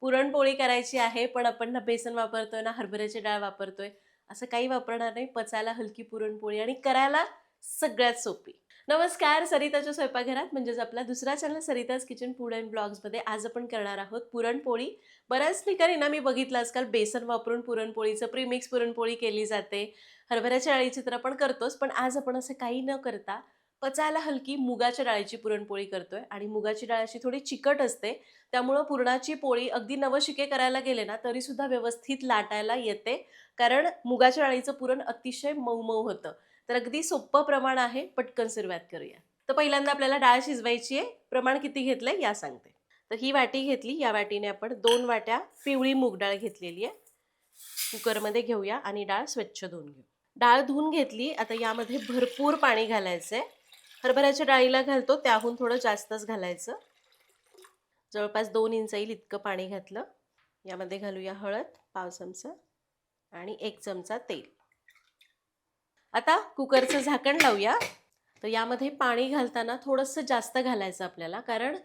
पुरणपोळी करायची आहे, पण आपण ना बेसन वापरतोय ना हरभऱ्याची डाळ वापरतोय. असं काही वापरणार नाही. पचायला हलकी पुरणपोळी आणि करायला सगळ्यात सोपी. नमस्कार, सरिताच्या स्वयंपाकघरात म्हणजेच आपला दुसरा channel Sarita's kitchen food and ब्लॉग्समध्ये आज आपण करणार आहोत पुरणपोळी. बऱ्याच ठिकाणी ना मी बघितलं आजकाल बेसन वापरून पुरणपोळीचं प्रीमिक्स पुरणपोळी केली जाते. हरभऱ्याच्या डाळीची तर आपण करतोच, पण आज आपण असं काही न करता पचायला हलकी मुगाच्या डाळीची पुरणपोळी करतोय. आणि मुगाची डाळ अशी थोडी चिकट असते, त्यामुळं पुरणाची पोळी अगदी नवशिके करायला गेले ना तरी सुद्धा व्यवस्थित लाटायला येते, कारण मुगाच्या डाळीचं पुरण अतिशय मऊ मऊ होतं. तर अगदी सोपं प्रमाण आहे. पटकन सुरुवात करूया. तर पहिल्यांदा आपल्याला डाळ शिजवायची आहे. प्रमाण किती घेतलंय या सांगते. तर ही वाटी घेतली, या वाटीने आपण 2 वाट्या पिवळी मूग डाळ घेतलेली आहे. कुकरमध्ये घेऊया आणि डाळ स्वच्छ धुवून घेऊ. डाळ धुवून घेतली. आता यामध्ये भरपूर पाणी घालायचंय. हरभऱ्याच्या डाळीला घालतो त्याहून थोडं जास्तच घालायचं. जवळपास 2 इंच येईल इतकं पाणी घातलं. यामध्ये घालूया हळद पाव चमचा आणि 1 चमचा तेल. आता कुकरचं झाकण लावूया. तर यामध्ये पाणी घालताना थोडंसं जास्त घालायचं आपल्याला, कारण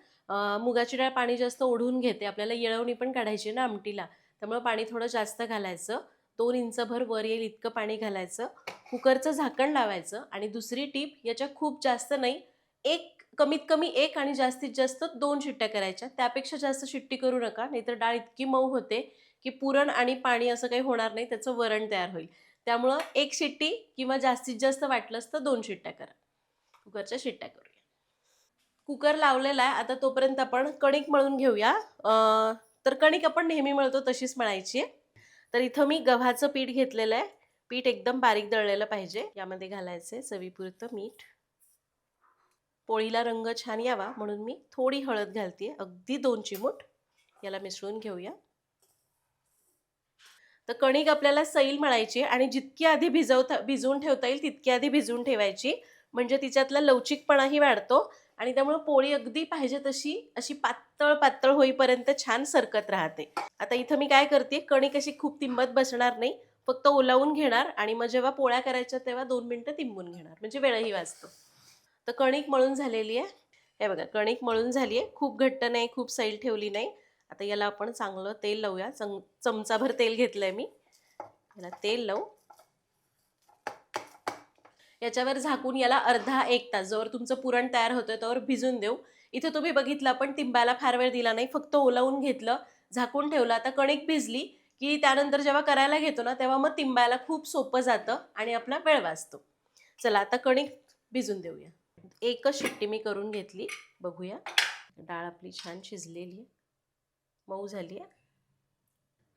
मुगाची डाळ पाणी जास्त ओढून घेते. आपल्याला येळवणी पण काढायची ना आमटीला, त्यामुळे पाणी थोडं जास्त घालायचं. 2 इंचभर वर येईल इतकं पाणी घालायचं. कुकरचं झाकण लावायचं. आणि दुसरी टीप, याच्या खूप जास्त नाही, कमीत कमी 1 आणि जास्तीत जास्त 2 शिट्ट्या करायच्या. त्यापेक्षा जास्त शिट्टी करू नका, नाहीतर डाळ इतकी मऊ होते की पुरण आणि पाणी असं काही होणार नाही, त्याचं वरण तयार होईल. त्यामुळं 1 शिट्टी किंवा जास्तीत जास्त वाटलंच तर 2 शिट्ट्या करा. कुकरच्या शिट्ट्या करूया. कुकर लावलेला आहे. आता तोपर्यंत आपण कणिक मळून घेऊया. तर कणिक आपण नेहमी मळतो तशीच मळायची आहे. तर इथं मी गव्हाचं पीठ घेतलेलं आहे. पीठ एकदम बारीक दळलेलं पाहिजे. यामध्ये घालायचं चवीपुरतं मीठ. पोळीला रंग छान यावा म्हणून मी थोडी हळद घालते, अगदी 2 चिमूट. याला मिसळून घेऊया. तर कणिक आपल्याला सैल मळायची आणि जितकी आधी भिजवून ठेवता येईल तितकी आधी भिजवून ठेवायची, म्हणजे तिच्यातला लवचिकपणाही वाढतो आणि त्यामुळे पोळी अगदी पाहिजे तशी अशी पातळ पातळ होईपर्यंत छान सरकत राहते. आता इथं मी काय करते, कणिक अशी खूप तिंबत बसणार नाही, फक्त ओलावून घेणार आणि मग जेव्हा पोळ्या करायच्या तेव्हा 2 मिनिटं तिंबून घेणार, म्हणजे वेळही वाचतो. तर कणिक मळून झालेली आहे. हे बघा, कणिक मळून झाली आहे. खूप घट्ट नाही, खूप सैल ठेवली नाही. आता याला आपण चांगलं तेल लावूया. चमचाभर तेल घेतलंय मी. याला तेल लावू. याच्यावर झाकून याला अर्धा 1 तास जोवर तुमचं पुरण तयार होतंय तोवर भिजून देऊ. इथे तुम्ही बघितलं आपण तिंबायला फार वेळ दिला नाही, फक्त ओलावून घेतलं, झाकून ठेवलं. आता कणिक भिजली की त्यानंतर जेव्हा करायला घेतो ना तेव्हा मग तिंबायला खूप सोपं जातं आणि आपला वेळ वाचतो. चला आता कणिक भिजून देऊया. 1च शिट्टी मी करून घेतली. बघूया, डाळ आपली छान शिजलेली आहे, मऊ झाली आहे.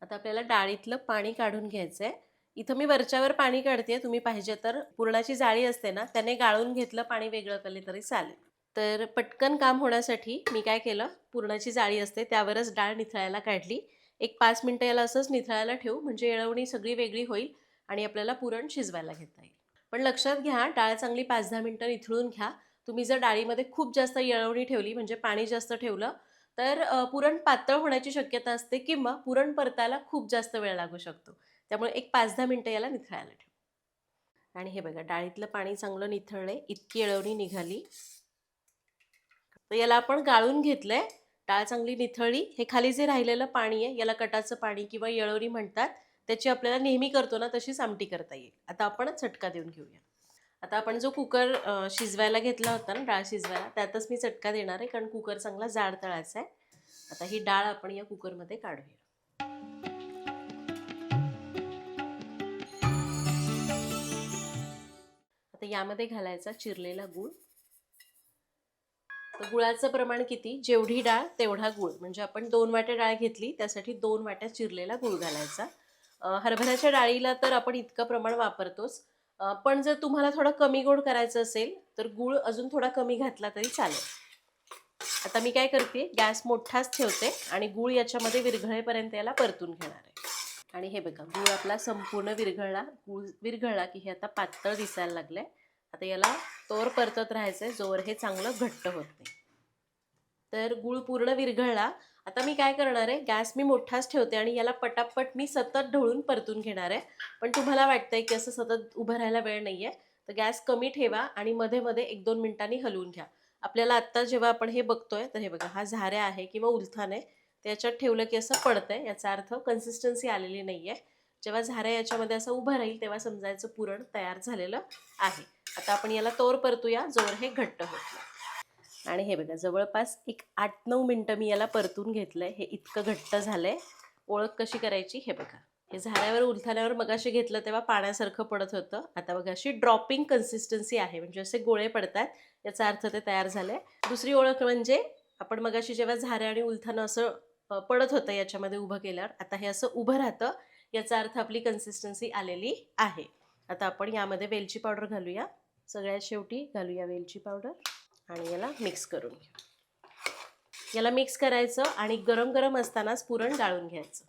आता आपल्याला डाळीतलं पाणी काढून घ्यायचं आहे. इथं मी वरच्यावर पाणी काढते. तुम्ही पाहिजे तर पुरणाची जाळी असते ना त्याने गाळून घेतलं पाणी वेगळं केलं तरी चालेल. तर पटकन काम होण्यासाठी मी काय केलं, पुरणाची जाळी असते त्यावरच डाळ निथळायला काढली. 5 मिनिटं याला असंच निथळायला ठेवू, म्हणजे येळवणी सगळी वेगळी होईल आणि आपल्याला पुरण शिजवायला घेता येईल. पण लक्षात घ्या, डाळ चांगली 5-10 मिनिटं निथळून घ्या. तुम्ही जर डाळीमध्ये खूप जास्त येळवणी ठेवली, म्हणजे पाणी जास्त ठेवलं, तर पुरण पातळ होण्याची शक्यता असते किंवा पुरण परतायला खूप जास्त वेळ लागू शकतो. त्यामुळे 5-10 मिनिटं याला निथळायला ठेवू. आणि हे बघा, डाळीतलं पाणी चांगलं निथळलंय, इतकी येळवणी निघाली. तर याला आपण गाळून घेतलंय. डाळ चांगली निथळली. हे खाली जे राहिलेलं पाणी आहे याला कटाचं पाणी किंवा येळवणी म्हणतात. त्याची आपल्याला नेहमी करतो ना तशीच आमटी करता येईल. आता आपण चटका देऊन घेऊया. आता आपण जो कुकर शिजवायला घेतला होता ना, डाळ शिजवायला, त्यातच मी चटका देणार आहे, कारण कुकर चांगला जाड तळायचा आहे. आता ही डाळ आपण या कुकरमध्ये काढूया. आता यामध्ये घालायचा चिरलेला गूळ. तर गुळाचं प्रमाण किती, जेवढी डाळ तेवढा गूळ, म्हणजे आपण 2 वाट्या डाळ घेतली त्यासाठी 2 वाट्या चिरलेला गूळ घालायचा. हरभऱ्याच्या डाळीला तर आपण इतकं प्रमाण वापरतोच, पण जर तुम्हाला थोडं कमी गोड करायचं असेल तर गूळ अजून थोडा कमी घातला तरी चालेल. आता मी काय करते, गॅस मोठाच ठेवते आणि गूळ याच्यामध्ये विरघळेपर्यंत याला परतून घेणार आहे. आणि हे बघा, गूळ आपला संपूर्ण विरघळला. गूळ विरघळला की हे आता पातळ दिसायला लागलंय. आता याला तोवर परतत राहायचंय जोवर हे चांगलं घट्ट होत नाही. तर गूळ पूर्ण विरघळला. आता मी काय करणार आहे, गॅस मी मोठाच ठेवते आणि याला पटापट मी सतत ढवळून परतून घेणार आहे. पण तुम्हाला वाटतंय की असं सतत उभं राहायला वेळ नाहीये, तर गॅस कमी ठेवा आणि मध्ये मध्ये 1-2 मिनिटांनी हलवून घ्या. आपल्याला आत्ता जेव्हा आपण हे बघतोय तर हे बघा, हा झाऱ्या आहे किंवा उलथान आहे, त्याच्यात ठेवलं की असं पडतंय, याचा अर्थ कन्सिस्टन्सी आलेली नाहीये. जेव्हा झाऱ्या याच्यामध्ये असं उभं राहील तेव्हा समजायचं पुरण तयार झालेलं आहे. आता आपण याला तोर परतूया जोर हे घट्ट होत नाही. आणि हे बघा जवळपास एक 8-9 मिनटं मी याला परतून घेतलंय. हे इतकं घट्ट झालंय. ओळख कशी करायची हे बघा. हे झाऱ्यावर उलथाल्यावर मगाशी घेतलं तेव्हा पाण्यासारखं पडत होतं. आता बघा अशी ड्रॉपिंग कन्सिस्टन्सी आहे, म्हणजे असे गोळे पडतात, याचा अर्थ ते तयार झालंय. दुसरी ओळख म्हणजे आपण मगाशी जेव्हा झाऱ्या आणि उलथानं असं पडत होतं याच्यामध्ये उभं केल्यावर, आता हे असं उभं राहतं, याचा अर्थ आपली कन्सिस्टन्सी आलेली आहे. आता आपण यामध्ये वेलची पावडर घालूया. सगळ्यात शेवटी घालूया वेलची पावडर आणि याला मिक्स करून घेऊ. याला मिक्स करायचं आणि गरम गरम असतानाच पुरण गाळून घ्यायचं.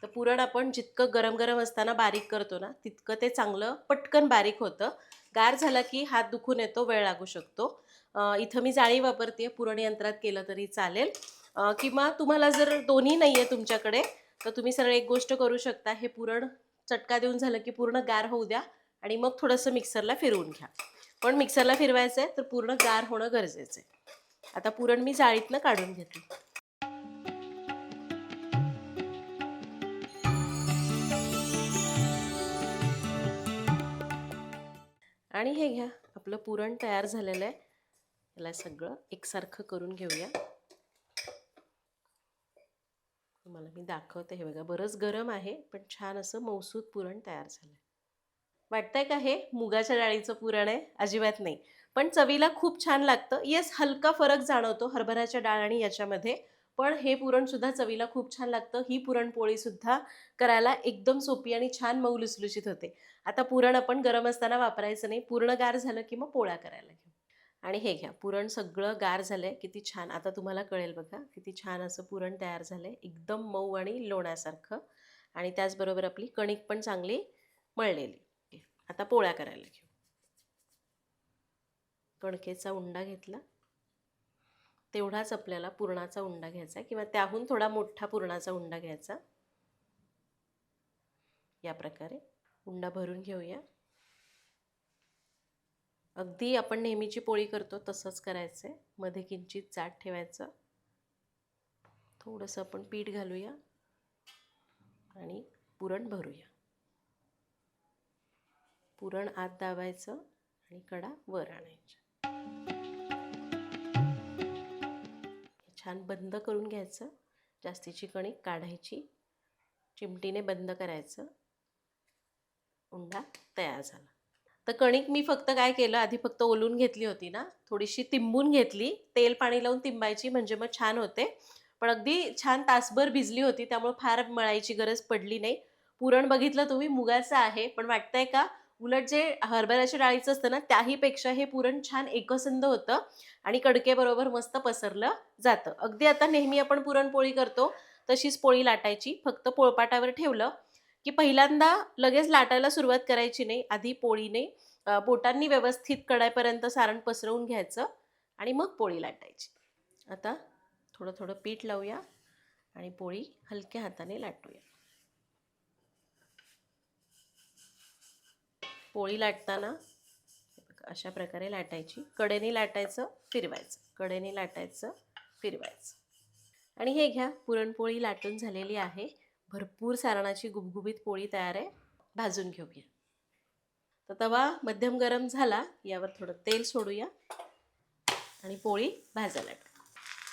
तर पुरण आपण जितकं गरम गरम असताना बारीक करतो ना, तितकं ते चांगलं पटकन बारीक होतं. गार झाला की हात दुखून येतो, वेळ लागू शकतो. इथं मी जाळी वापरते, पुरण यंत्रात केलं तरी चालेल. किंवा तुम्हाला जर दोन्ही नाही आहे तुमच्याकडे, तर तुम्ही सरळ एक गोष्ट करू शकता. हे पुरण चटका देऊन झालं की पूर्ण गार होऊ द्या आणि मग थोडंसं मिक्सरला फिरवून घ्या. पण मिक्सरला फिरवायचं आहे तर पूर्ण गार होणं गरजेचं आहे. आता पुरण मी जाळीतनं काढून घेते. आणि हे घ्या, आपलं पुरण तयार झालेलं आहे. याला सगळं एकसारखं करून घेऊया. तुम्हाला मी दाखवते. हे बघा बरंच गरम आहे, पण छान असं मऊसूत पुरण तयार झालं. वाटतंय का हे मुगाच्या डाळीचं पुरण आहे? अजिबात नाही, पण चवीला खूप छान लागतं. येस, हलका फरक जाणवतो हरभऱ्याच्या डाळ आणि याच्यामध्ये, पण हे पुरण सुद्धा चवीला खूप छान लागतं. ही पुरणपोळी सुद्धा करायला एकदम सोपी आणि छान मऊ लुसलुशीत होते. आता पुरण आपण गरम असताना वापरायचं नाही, पूर्ण गार झालं की मग पोळ्या करायला घेऊ. आणि हे घ्या, पुरण सगळं गार झालंय. किती छान, आता तुम्हाला कळेल बघा किती छान असं पुरण तयार झालंय, एकदम मऊ आणि लोण्यासारखं. आणि त्याचबरोबर आपली कणिक पण चांगली मळलेली. आता पोळ्या करायला घेऊ. कणकेचा उंडा घेतला, तेवढाच आपल्याला पुरणाचा उंडा घ्यायचा किंवा त्याहून थोडा मोठा पुरणाचा उंडा घ्यायचा. या प्रकारे उंडा भरून घेऊया. अगदी आपण नेहमीची पोळी करतो तसंच करायचं आहे. मध्ये किंचित जाड ठेवायचं. थोडंसं आपण पीठ घालूया आणि पुरण भरूया. पुरण आत दाबायचं आणि कडा वर आणायच्या. छान बंद करून घ्यायचं. जास्तीची कणिक काढायची, चिमटीने बंद करायचं. उंडा तयार झाला. तर कणिक मी फक्त काय केलं, आधी फक्त ओलून घेतली होती ना, थोडीशी तिंबून घेतली. तेल पाणी लावून तिंबायची म्हणजे मग छान होते. पण अगदी छान तासभर भिजली होती, त्यामुळे फार मळायची गरज पडली नाही. पुरण बघितलं तुम्ही मुगाचं आहे, पण वाटतंय का उलट जे हरभऱ्याच्या डाळीचं असतं ना, त्याहीपेक्षा हे पुरण छान एकसंध होतं आणि कणकेबरोबर मस्त पसरलं जातं. अगदी आता नेहमी आपण पुरणपोळी करतो तशीच पोळी लाटायची. फक्त पोळपाटावर ठेवलं की पहिल्यांदा लगेच लाटायला सुरुवात करायची नाही. आधी पोळीने बोटांनी व्यवस्थित कडायपर्यंत सारण पसरवून घ्यायचं आणि मग पोळी लाटायची. आता थोडं थोडं पीठ लावूया आणि पोळी हलक्या हाताने लाटूया. पोळी लाटताना अशा प्रकारे लाटायची. कडेने लाटायचं, फिरवायचं, कडेने लाटायचं, फिरवायचं. आणि हे घ्या, पुरणपोळी लाटून झालेली आहे. भरपूर सारणाची गुबगुबीत पोळी तयार आहे. भाजून घेऊया. तर तवा मध्यम गरम झाला, यावर थोडं तेल सोडूया आणि पोळी भाजायला टाकू.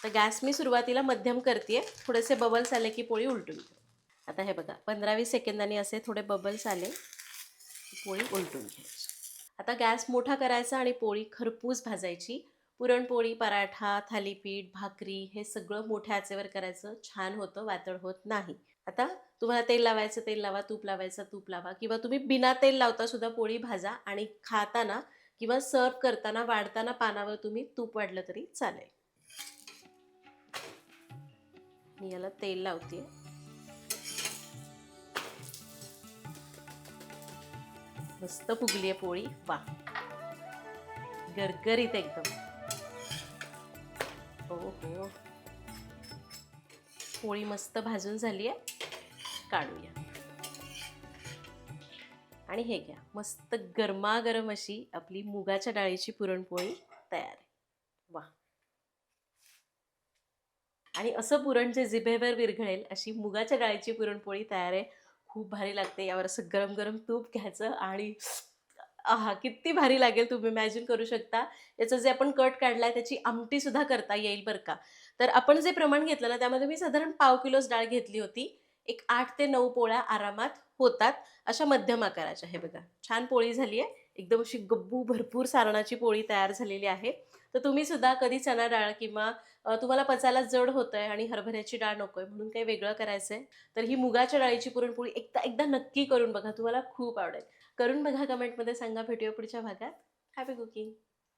तर गॅस मी सुरुवातीला मध्यम करते. थोडेसे बबल्स आले की पोळी उलटून घेऊ. आता हे बघा 15-20 सेकंदांनी असे थोडे बबल्स आले, पोळी उलटून घ्यायची. आता गॅस मोठा करायचा आणि पोळी खरपूस भाजायची. पुरणपोळी, पराठा, थालीपीठ, भाकरी हे सगळं मोठ्या आचेवर करायचं. छान होतं, वातड होत नाही. आता तुम्हाला तेल लावायचं तेल लावा, तूप लावायचं तूप लावा, किंवा तुम्ही बिना तेल लावता सुद्धा पोळी भाजा आणि खाताना किंवा सर्व करताना वाढताना पानावर तुम्ही तूप वाढलं तरी चालेल. मी याला तेल लावते. मस्त फुगली आहे पोळी. वा, गरगरीत एकदम. हो हो, पोळी मस्त भाजून झाली आहे. काढूया. आणि हे घ्या, मस्त गरमागरम अशी आपली मुगाच्या डाळीची पुरणपोळी तयार आहे. वा, आणि असं पुरण जे जिभेवर विरघळेल अशी मुगाच्या डाळीची पुरणपोळी तयार आहे. खूप भारी लागते. यावर असं गरम गरम तूप घ्यायचं आणि आहा! किती भारी लागेल तुम्ही इमॅजिन करू शकता. याचं जे आपण कट काढलाय त्याची आमटी सुद्धा करता येईल बरं का. तर आपण जे प्रमाण घेतलं ना त्यामध्ये मी साधारण पाव किलोच डाळ घेतली होती. एक 8 ते 9 पोळ्या आरामात होतात. अशा मध्यम आकाराच्या. हे बघा छान पोळी झाली आहे. एकदम अशी गब्बू भरपूर सारणाची पोळी तयार झालेली आहे. तर तुम्ही सुद्धा कधी चणा डाळ किंवा तुम्हाला पचायला जड होतंय आणि हरभऱ्याची डाळ नकोय म्हणून काही वेगळं करायचंय, तर ही मुगाच्या डाळीची पुरणपोळी एकदा एकदा नक्की करून बघा. तुम्हाला खूप आवडेल. करून बघा, कमेंटमध्ये सांगा. भेटूया पुढच्या भागात. Happy cooking.